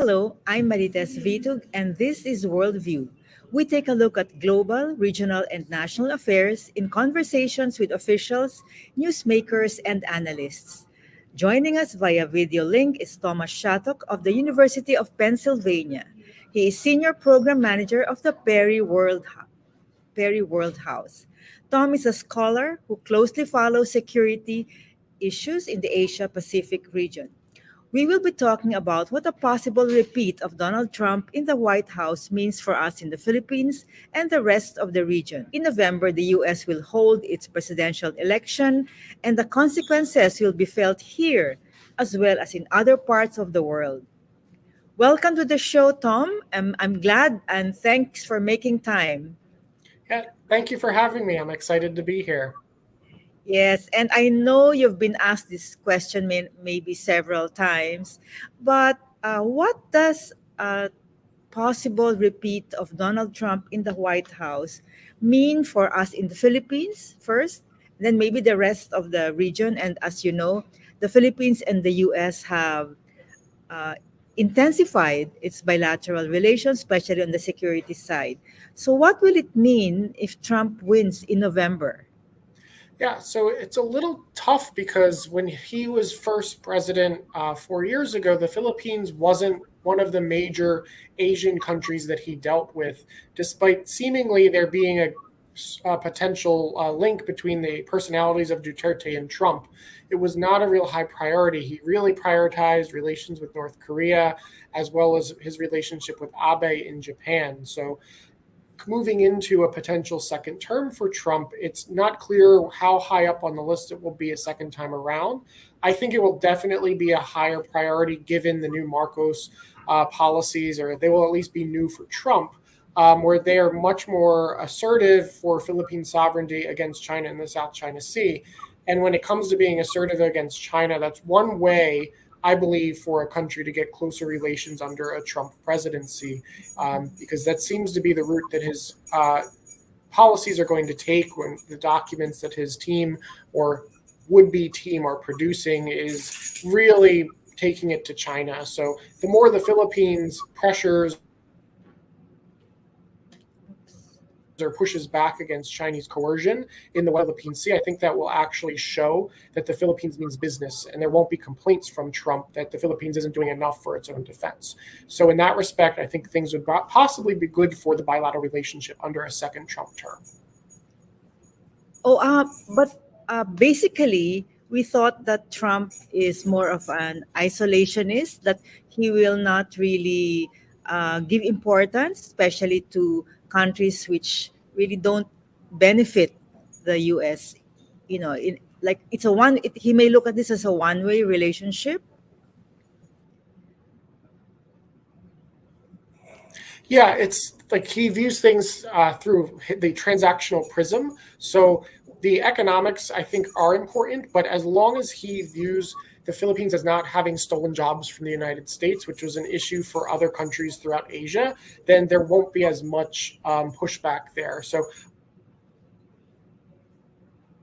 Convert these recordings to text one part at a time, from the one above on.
Hello, I'm Marites Vitug, and this is Worldview. We take a look at global, regional, and national affairs in conversations with officials, newsmakers, and analysts. Joining us via video link is Thomas Shattuck of the University of Pennsylvania. He is Senior Program Manager of the Perry World House. Tom is a scholar who closely follows security issues in the Asia Pacific region. We will be talking about what a possible repeat of Donald Trump in the White House means for us in the Philippines and the rest of the region. In November, the US will hold its presidential election, and the consequences will be felt here as well as in other parts of the world. Welcome to the show, Tom. I'm glad and thanks for making time. Yeah, thank you for having me. I'm excited to be here. Yes, and I know you've been asked this question maybe several times, but what does a possible repeat of Donald Trump in the White House mean for us in the Philippines first, then maybe the rest of the region? And as you know, the Philippines and the US have uh, intensified its bilateral relations, especially on the security side. So, what will it mean if Trump wins in November? Yeah, so it's a little tough because when he was first president 4 years ago, the Philippines wasn't one of the major Asian countries that he dealt with, despite seemingly there being a potential link between the personalities of Duterte and Trump. It was not a real high priority. He really prioritized relations with North Korea as well as his relationship with Abe in Japan. So moving into a potential second term for Trump, it's not clear how high up on the list it will be a second time around. I think it will definitely be a higher priority given the new Marcos policies, or they will at least be new for Trump, where they are much more assertive for Philippine sovereignty against China in the South China Sea. And when it comes to being assertive against China, that's one way I believe, for a country to get closer relations under a Trump presidency, because that seems to be the route that his policies are going to take when the documents that his team or would-be team are producing is really taking it to China. So the more the Philippines pressures or pushes back against Chinese coercion in the Philippine Sea, I think that will actually show that the Philippines means business, and there won't be complaints from Trump that the Philippines isn't doing enough for its own defense. So in that respect, I think things would possibly be good for the bilateral relationship under a second Trump term. But basically, we thought that Trump is more of an isolationist, that he will not really give importance, especially to countries which really don't benefit the U.S. Like he may look at this as a one-way relationship. Yeah, it's like he views things through the transactional prism. So the economics, I think, are important, but as long as he views the Philippines as not having stolen jobs from the United States, which was an issue for other countries throughout Asia, then there won't be as much pushback there. So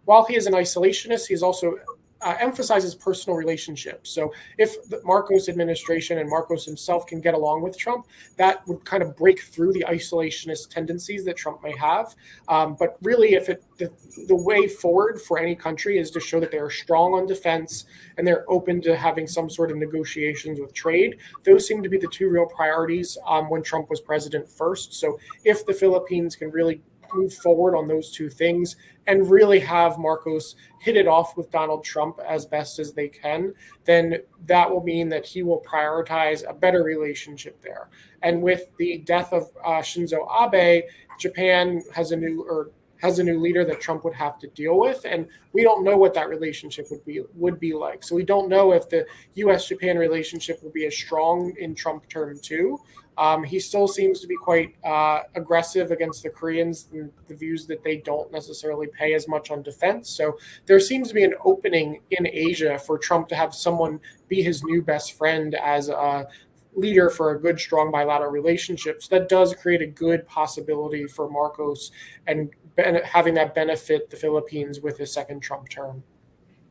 while he is an isolationist, he's also emphasizes personal relationships. So if the Marcos administration and Marcos himself can get along with Trump, that would kind of break through the isolationist tendencies that Trump may have. But really, if the way forward for any country is to show that they're strong on defense and they're open to having some sort of negotiations with trade, those seem to be the two real priorities when Trump was president first. So if the Philippines can really move forward on those two things and really have Marcos hit it off with Donald Trump as best as they can, then that will mean that he will prioritize a better relationship there. And with the death of Shinzo Abe, Japan has a new leader that Trump would have to deal with, and we don't know what that relationship would be like. So we don't know if the U.S.-Japan relationship will be as strong in Trump term two. He still seems to be quite aggressive against the Koreans and the views that they don't necessarily pay as much on defense. So there seems to be an opening in Asia for Trump to have someone be his new best friend as a leader for a good, strong bilateral relationship. So that does create a good possibility for Marcos and having that benefit the Philippines with his second Trump term.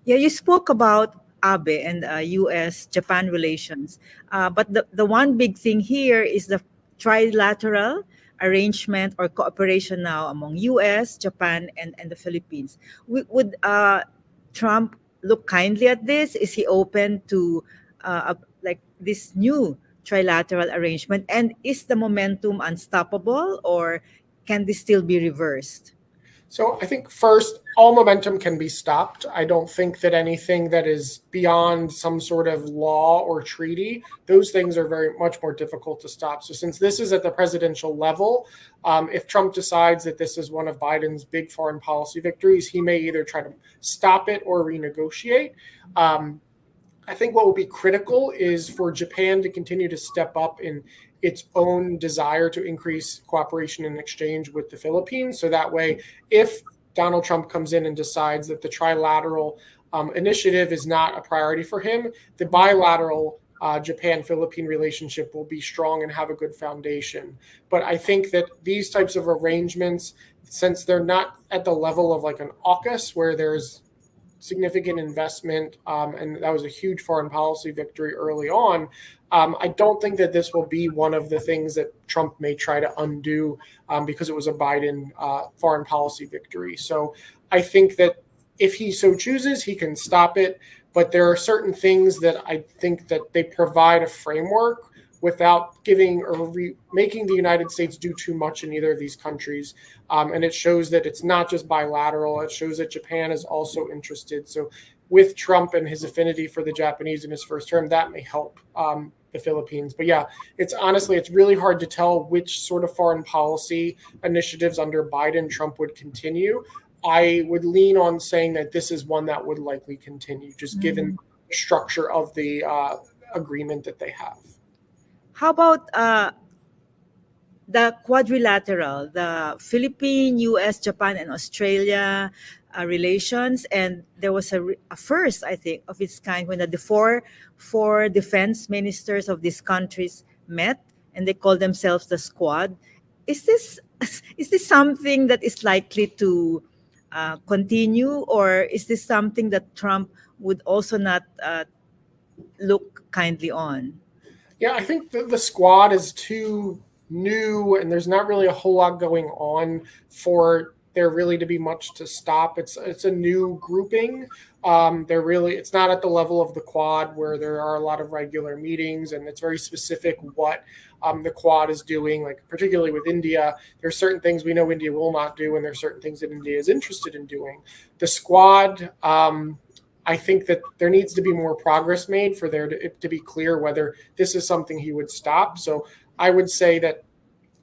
Yeah, you spoke about Abe and U.S.-Japan relations. But the one big thing here is the trilateral arrangement or cooperation now among U.S., Japan, and the Philippines. Would Trump look kindly at this? Is he open to like this new trilateral arrangement? And is the momentum unstoppable, or can this still be reversed? So I think first, all momentum can be stopped. I don't think that anything that is beyond some sort of law or treaty, those things are very much more difficult to stop. So since this is at the presidential level, if Trump decides that this is one of Biden's big foreign policy victories, he may either try to stop it or renegotiate. I think what will be critical is for Japan to continue to step up in its own desire to increase cooperation and exchange with the Philippines. So that way, if Donald Trump comes in and decides that the trilateral initiative is not a priority for him, the bilateral Japan-Philippine relationship will be strong and have a good foundation. But I think that these types of arrangements, since they're not at the level of like an AUKUS where there's significant investment, and that was a huge foreign policy victory early on. I don't think that this will be one of the things that Trump may try to undo because it was a Biden foreign policy victory. So I think that if he so chooses, he can stop it. But there are certain things that I think that they provide a framework without giving or making the United States do too much in either of these countries. And it shows that it's not just bilateral. It shows that Japan is also interested. So with Trump and his affinity for the Japanese in his first term, that may help the Philippines. But yeah, it's really hard to tell which sort of foreign policy initiatives under Biden Trump would continue. I would lean on saying that this is one that would likely continue, just given the structure of the agreement that they have. How about the quadrilateral, the Philippine, U.S., Japan, and Australia relations? And there was a first, I think, of its kind when the four defense ministers of these countries met, and they called themselves the Squad. Is this is this something that is likely to continue, or is this something that Trump would also not look kindly on? Yeah, I think the Squad is too new, and there's not really a whole lot going on for there really to be much to stop. It's a new grouping. It's not at the level of the Quad where there are a lot of regular meetings, and it's very specific what the Quad is doing. Like particularly with India, there's certain things we know India will not do, and there's certain things that India is interested in doing. The Squad. I think that there needs to be more progress made for there to be clear whether this is something he would stop. So I would say that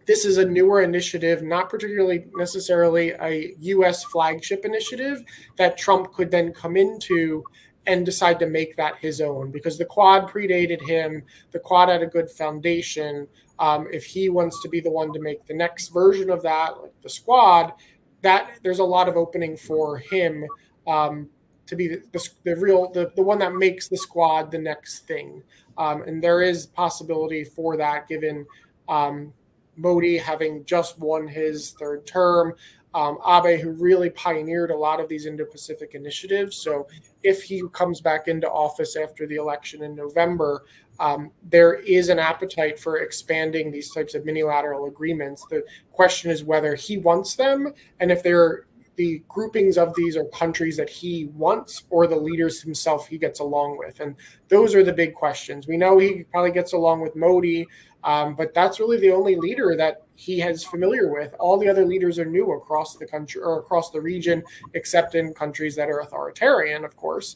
this is a newer initiative, not particularly necessarily a U.S. flagship initiative that Trump could then come into and decide to make that his own, because the Quad predated him. The Quad had a good foundation. If he wants to be the one to make the next version of that, like the Squad, that there's a lot of opening for him. To be the one that makes the Squad the next thing, and there is possibility for that given Modi having just won his third term, Abe who really pioneered a lot of these Indo-Pacific initiatives. So if he comes back into office after the election in November, there is an appetite for expanding these types of minilateral agreements. The question is whether he wants them, and if they're the groupings of these are countries that he wants or the leaders himself he gets along with. And those are the big questions. We know he probably gets along with Modi, but that's really the only leader that he is familiar with. All the other leaders are new across the country or across the region, except in countries that are authoritarian, of course.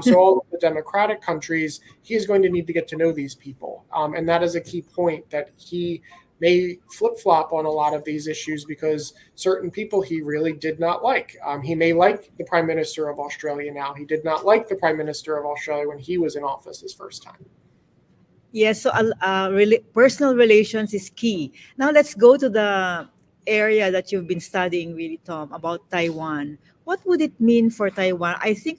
So all of the democratic countries, he is going to need to get to know these people. And that is a key point, that he may flip-flop on a lot of these issues because certain people he really did not like. He may like the Prime Minister of Australia now. He did not like the Prime Minister of Australia when he was in office his first time. Yes, so personal relations is key. Now let's go to the area that you've been studying, really, Tom, about Taiwan. What would it mean for Taiwan? I think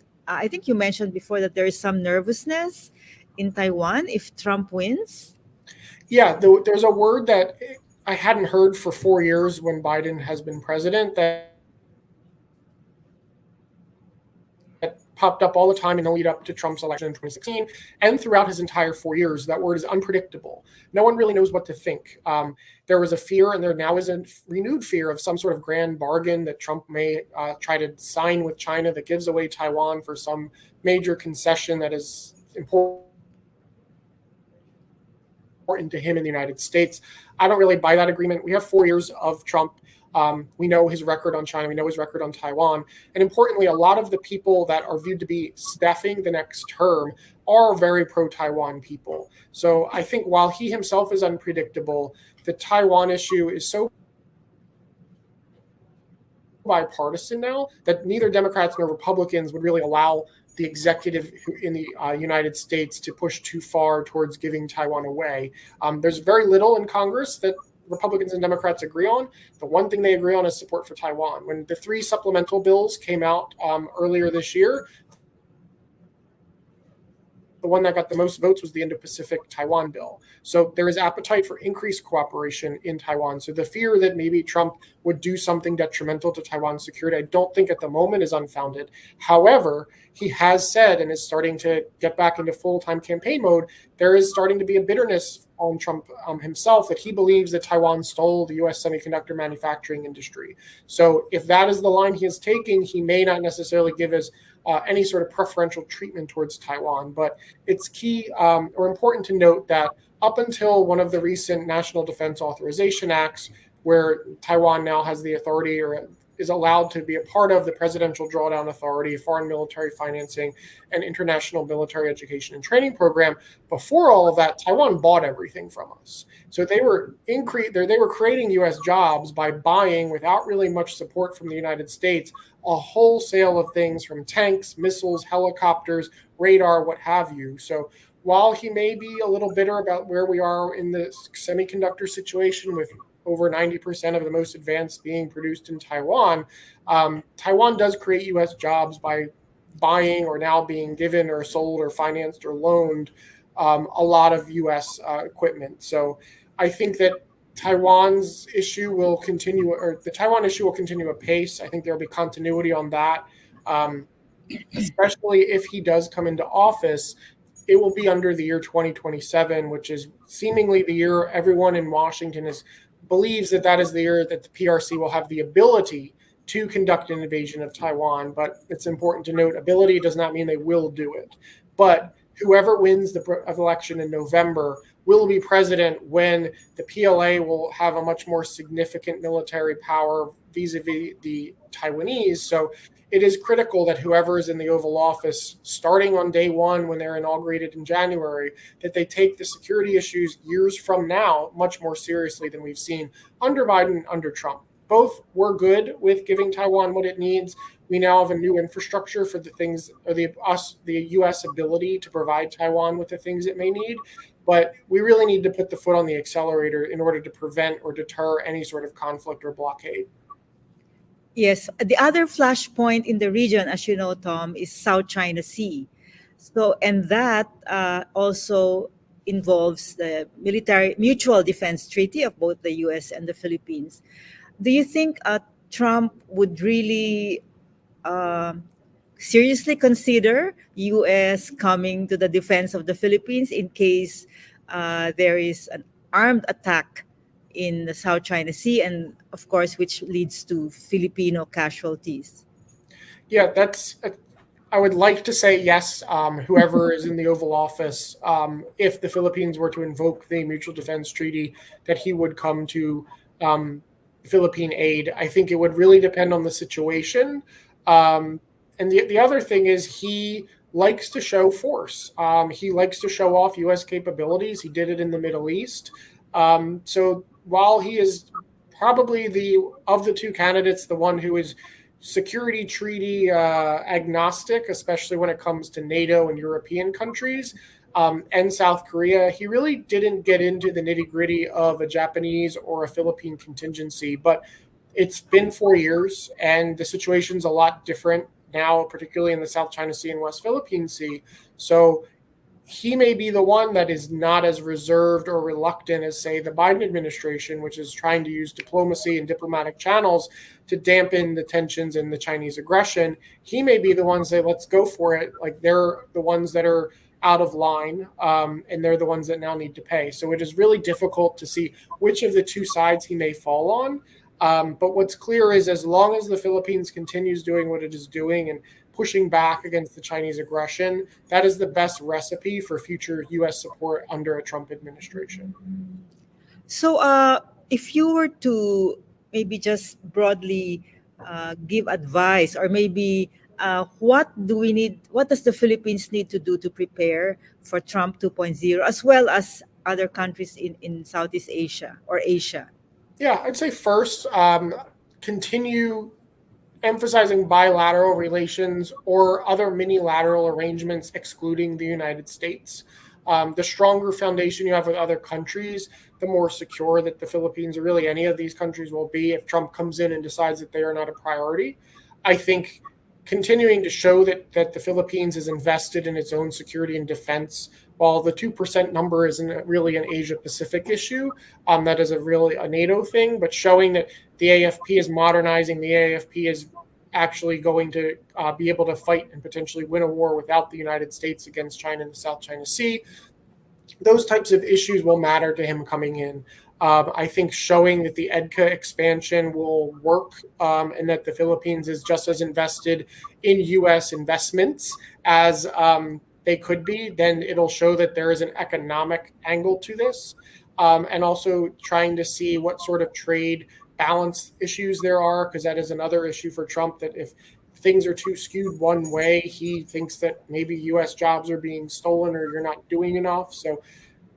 you mentioned before that there is some nervousness in Taiwan if Trump wins. Yeah, there's a word that I hadn't heard for 4 years when Biden has been president, that popped up all the time in the lead up to Trump's election in 2016 and throughout his entire 4 years. That word is unpredictable. No one really knows what to think. There was a fear, and there now is a renewed fear of some sort of grand bargain that Trump may try to sign with China that gives away Taiwan for some major concession that is important to him in the United States. I don't really buy that agreement. We have 4 years of Trump. We know his record on China. We know his record on Taiwan. And importantly, a lot of the people that are viewed to be staffing the next term are very pro-Taiwan people. So I think while he himself is unpredictable, the Taiwan issue is so bipartisan now that neither Democrats nor Republicans would really allow the executive in the United States to push too far towards giving Taiwan away. There's very little in Congress that Republicans and Democrats agree on. The one thing they agree on is support for Taiwan. When the 3 supplemental bills came out earlier this year, the one that got the most votes was the Indo-Pacific Taiwan bill. So there is appetite for increased cooperation in Taiwan. So the fear that maybe Trump would do something detrimental to Taiwan's security, I don't think at the moment is unfounded. However, he has said, and is starting to get back into full-time campaign mode, there is starting to be a bitterness on Trump himself that he believes that Taiwan stole the U.S. semiconductor manufacturing industry. So if that is the line he is taking, he may not necessarily give us any sort of preferential treatment towards Taiwan. But it's key or important to note that up until one of the recent National Defense Authorization Acts, where Taiwan now has the authority or is allowed to be a part of the Presidential Drawdown Authority, Foreign Military Financing, and International Military Education and Training Program. Before all of that, Taiwan bought everything from us. So they were creating U.S. jobs by buying, without really much support from the United States, a wholesale of things from tanks, missiles, helicopters, radar, what have you. So while he may be a little bitter about where we are in the semiconductor situation with over 90% of the most advanced being produced in Taiwan, Taiwan does create U.S. jobs by buying or now being given or sold or financed or loaned a lot of U.S. Equipment. So I think that Taiwan's issue will continue, or the Taiwan issue will continue apace. I think there will be continuity on that, especially if he does come into office. It will be under the year 2027, which is seemingly the year everyone in Washington believes that is the year that the PRC will have the ability to conduct an invasion of Taiwan. But it's important to note, ability does not mean they will do it. But whoever wins the election in November will be president when the PLA will have a much more significant military power vis-a-vis the Taiwanese. So it is critical that whoever is in the Oval Office, starting on day one when they're inaugurated in January, that they take the security issues years from now much more seriously than we've seen under Biden and under Trump. Both were good with giving Taiwan what it needs. We now have a new infrastructure for the things, or the U.S. ability to provide Taiwan with the things it may need. But we really need to put the foot on the accelerator in order to prevent or deter any sort of conflict or blockade. Yes, the other flashpoint in the region, as you know, Tom, is South China Sea. So, and that also involves the military mutual defense treaty of both the U.S. and the Philippines. Do you think Trump would really seriously consider U.S. coming to the defense of the Philippines in case there is an armed attack in the South China Sea, and of course, which leads to Filipino casualties? Yeah, I would like to say yes, whoever is in the Oval Office, if the Philippines were to invoke the Mutual Defense Treaty, that he would come to Philippine aid. I think it would really depend on the situation. And the other thing is he likes to show force. He likes to show off U.S. capabilities. He did it in the Middle East. So while he is probably of the two candidates, the one who is security treaty agnostic, especially when it comes to NATO and European countries, and South Korea, he really didn't get into the nitty-gritty of a Japanese or a Philippine contingency. But it's been 4 years, and the situation's a lot different now, particularly in the South China Sea and West Philippine Sea. So he may be the one that is not as reserved or reluctant as, say, the Biden administration, which is trying to use diplomacy and diplomatic channels to dampen the tensions and the Chinese aggression. He may be the ones that let's go for it. Like they're the ones that are out of line, and they're the ones that now need to pay. So it is really difficult to see which of the two sides he may fall on. But what's clear is as long as the Philippines continues doing what it is doing and pushing back against the Chinese aggression, that is the best recipe for future U.S. support under a Trump administration. So, if you were to maybe just broadly give advice, or maybe what do we need, what does the Philippines need to do to prepare for Trump 2.0, as well as other countries in Southeast Asia or Asia? Yeah, I'd say first, continue emphasizing bilateral relations or other mini-lateral arrangements excluding the United States. The stronger foundation you have with other countries, the more secure that the Philippines or really any of these countries will be if Trump comes in and decides that they are not a priority. I think continuing to show that the Philippines is invested in its own security and defense, while the 2% number isn't really an Asia Pacific issue, that is a NATO thing, but showing that the AFP is modernizing, the AFP is actually going to be able to fight and potentially win a war without the United States against China in the South China Sea. Those types of issues will matter to him coming in. I think showing that the EDCA expansion will work, and that the Philippines is just as invested in U.S. investments as they could be, then it'll show that there is an economic angle to this. And also trying to see what sort of trade balance issues there are, because that is another issue for Trump, that if things are too skewed one way, he thinks that maybe U.S. jobs are being stolen or you're not doing enough. So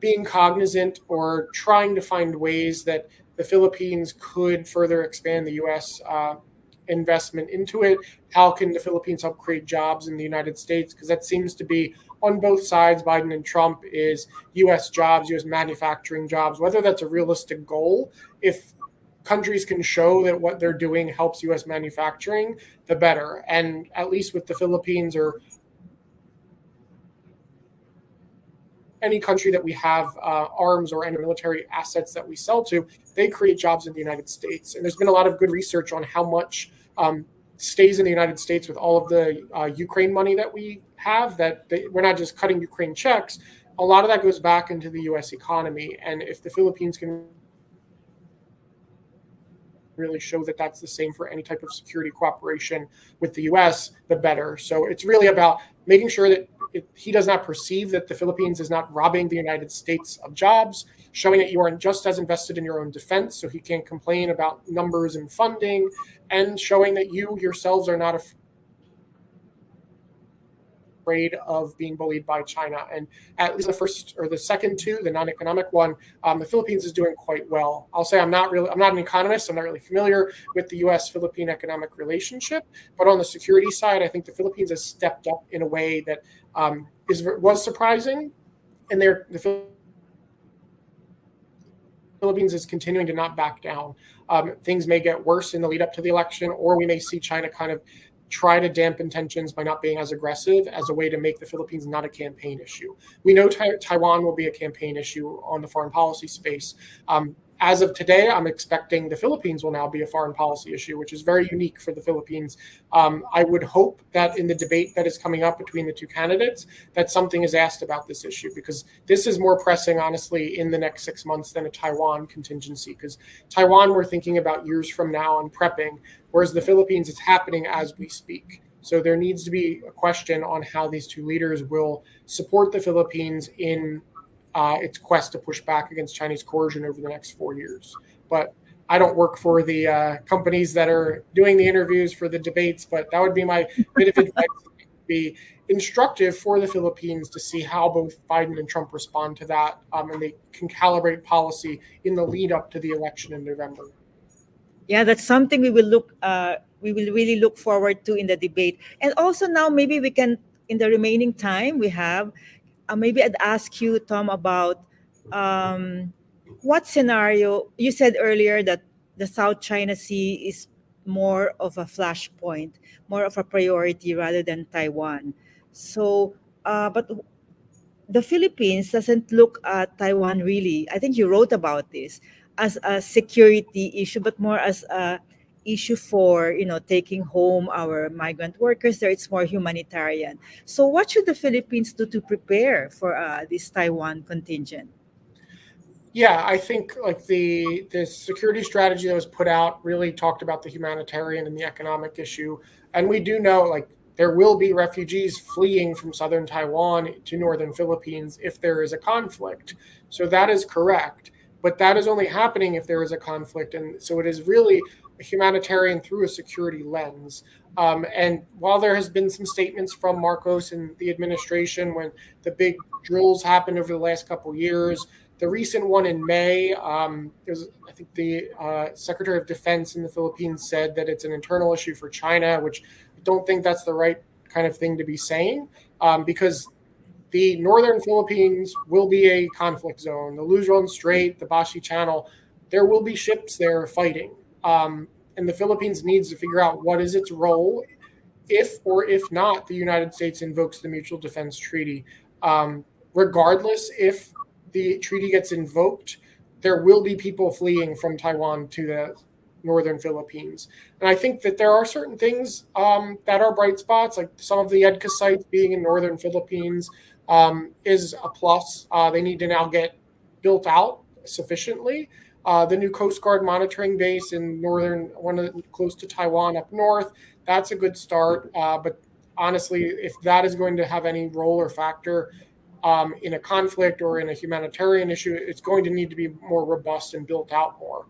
being cognizant or trying to find ways that the Philippines could further expand the U.S. Investment into it. How can the Philippines help create jobs in the United States? Because that seems to be on both sides, Biden and Trump, is U.S. jobs, U.S. manufacturing jobs. Whether that's a realistic goal, if countries can show that what they're doing helps U.S. manufacturing, the better. And at least with the Philippines or any country that we have arms or any military assets that we sell to, they create jobs in the United States. And there's been a lot of good research on how much stays in the United States with all of the Ukraine money that we have, we're not just cutting Ukraine checks. A lot of that goes back into the U.S. economy. And if the Philippines can really show that that's the same for any type of security cooperation with the U.S., the better. So it's really about making sure that he does not perceive that the Philippines is not robbing the United States of jobs, showing that you are just as invested in your own defense, so he can't complain about numbers and funding, and showing that you yourselves are not afraid of being bullied by China. And at least the first or the second two, the non-economic one, the Philippines is doing quite well. I'll say I'm not an economist. I'm not really familiar with the U.S.-Philippine economic relationship, but on the security side, I think the Philippines has stepped up in a way that was surprising, and the Philippines is continuing to not back down. Things may get worse in the lead up to the election, or we may see China kind of try to dampen tensions by not being as aggressive as a way to make the Philippines not a campaign issue. We know Taiwan will be a campaign issue on the foreign policy space. As of today, I'm expecting the Philippines will now be a foreign policy issue, which is very unique for the Philippines. I would hope that in the debate that is coming up between the two candidates, that something is asked about this issue, because this is more pressing, honestly, in the next 6 months than a Taiwan contingency, because Taiwan we're thinking about years from now and prepping, whereas the Philippines, it's happening as we speak. So there needs to be a question on how these two leaders will support the Philippines in its quest to push back against Chinese coercion over the next 4 years. But I don't work for the companies that are doing the interviews for the debates, but that would be my bit of advice. It would be instructive for the Philippines to see how both Biden and Trump respond to that, and they can calibrate policy in the lead up to the election in November. Yeah, that's something we will really look forward to in the debate. And also now maybe we can, in the remaining time we have, maybe I'd ask you, Tom, about what scenario you said earlier that the South China Sea is more of a flashpoint, more of a priority rather than Taiwan. So, but the Philippines doesn't look at Taiwan really, I think you wrote about this, as a security issue, but more as a issue for, taking home our migrant workers there. It's more humanitarian. So what should the Philippines do to prepare for this Taiwan contingent? Yeah, I think like the security strategy that was put out really talked about the humanitarian and the economic issue, and we do know like there will be refugees fleeing from southern Taiwan to northern Philippines if there is a conflict. So that is correct, but that is only happening if there is a conflict, and so it is really a humanitarian through a security lens. And while there has been some statements from Marcos and the administration when the big drills happened over the last couple years, the recent one in May, I think the Secretary of Defense in the Philippines said that it's an internal issue for China, which I don't think that's the right kind of thing to be saying, because the northern Philippines will be a conflict zone. The Luzon Strait, the Bashi Channel, there will be ships there fighting. And the Philippines needs to figure out what is its role if or if not the United States invokes the Mutual Defense Treaty. Regardless if the treaty gets invoked, there will be people fleeing from Taiwan to the northern Philippines. And I think that there are certain things that are bright spots, like some of the EDCA sites being in northern Philippines is a plus. They need to now get built out sufficiently. The new Coast Guard monitoring base in close to Taiwan up north, that's a good start. But honestly, if that is going to have any role or factor in a conflict or in a humanitarian issue, it's going to need to be more robust and built out more.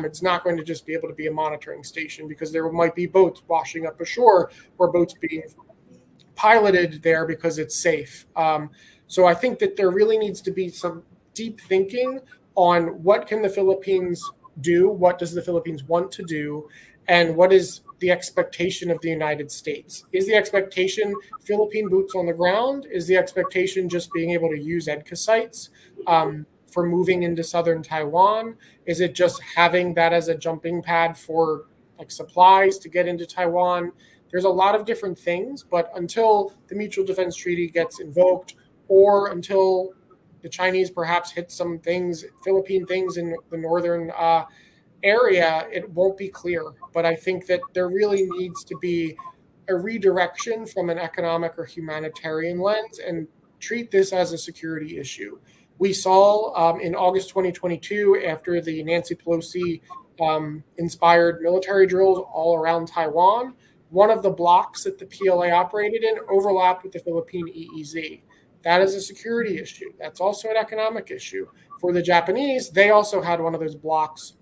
It's not going to just be able to be a monitoring station because there might be boats washing up ashore or boats being piloted there because it's safe. So I think that there really needs to be some deep thinking on what can the Philippines do, what does the Philippines want to do, and what is the expectation of the United States. Is the expectation Philippine boots on the ground? Is the expectation just being able to use EDCA sites for moving into southern Taiwan? Is it just having that as a jumping pad for like supplies to get into Taiwan? There's a lot of different things, but until the Mutual Defense Treaty gets invoked or until the Chinese perhaps hit some things, Philippine things in the northern area, it won't be clear. But I think that there really needs to be a redirection from an economic or humanitarian lens and treat this as a security issue. We saw in August 2022, after the Nancy Pelosi inspired military drills all around Taiwan, one of the blocks that the PLA operated in overlapped with the Philippine EEZ. That is a security issue. That's also an economic issue. For the Japanese, they also had one of those blocks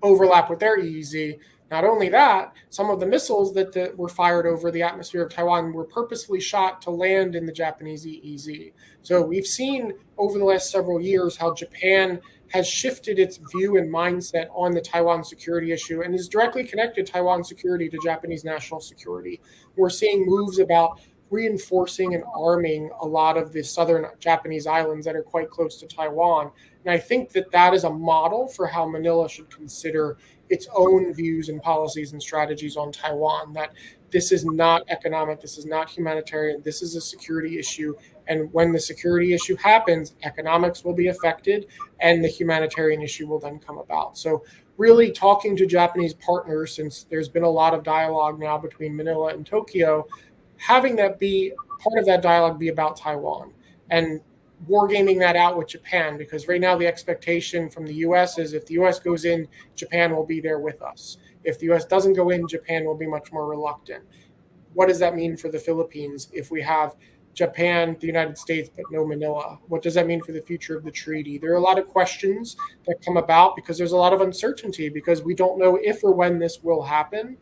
overlap with their EEZ. Not only that, some of the missiles that were fired over the atmosphere of Taiwan were purposefully shot to land in the Japanese EEZ. So we've seen over the last several years how Japan has shifted its view and mindset on the Taiwan security issue and is directly connected Taiwan security to Japanese national security. We're seeing moves about reinforcing and arming a lot of the southern Japanese islands that are quite close to Taiwan. And I think that that is a model for how Manila should consider its own views and policies and strategies on Taiwan, that this is not economic, this is not humanitarian, this is a security issue. And when the security issue happens, economics will be affected and the humanitarian issue will then come about. So really talking to Japanese partners, since there's been a lot of dialogue now between Manila and Tokyo, having that be part of that dialogue be about Taiwan and wargaming that out with Japan, because right now the expectation from the U.S. is if the U.S. goes in, Japan will be there with us. If the U.S. doesn't go in, Japan will be much more reluctant. What does that mean for the Philippines if we have Japan, the United States, but no Manila? What does that mean for the future of the treaty? There are a lot of questions that come about because there's a lot of uncertainty because we don't know if or when this will happen.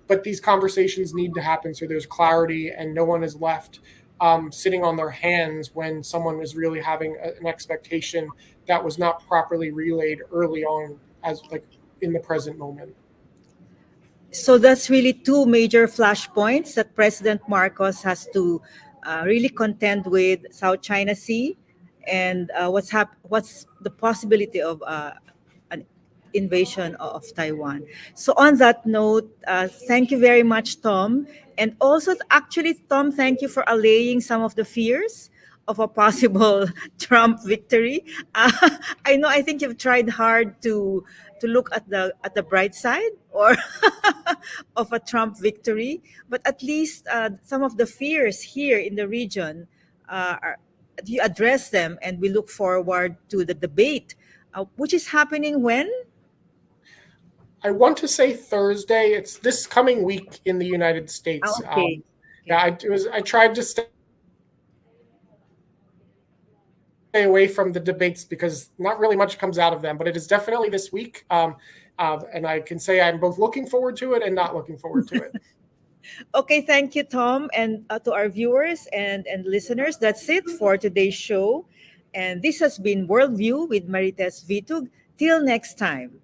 But these conversations need to happen so there's clarity and no one is left sitting on their hands when someone is really having an expectation that was not properly relayed early on as like in the present moment. So that's really two major flashpoints that President Marcos has to really contend with: South China Sea and what's the possibility of an invasion of Taiwan. So on that note, thank you very much, Tom. And also, actually, Tom, thank you for allaying some of the fears of a possible Trump victory. Uh, I think you've tried hard to look at the bright side or of a Trump victory, but at least some of the fears here in the region are you address them, and we look forward to the debate, which is happening when. I want to say Thursday. It's this coming week in the United States. Okay. Yeah, Okay. I tried to stay away from the debates because not really much comes out of them, but it is definitely this week. And I can say I'm both looking forward to it and not looking forward to it. Okay, thank you, Tom, and to our viewers and listeners. That's it for today's show. And this has been Worldview with Marites Vitug. Till next time.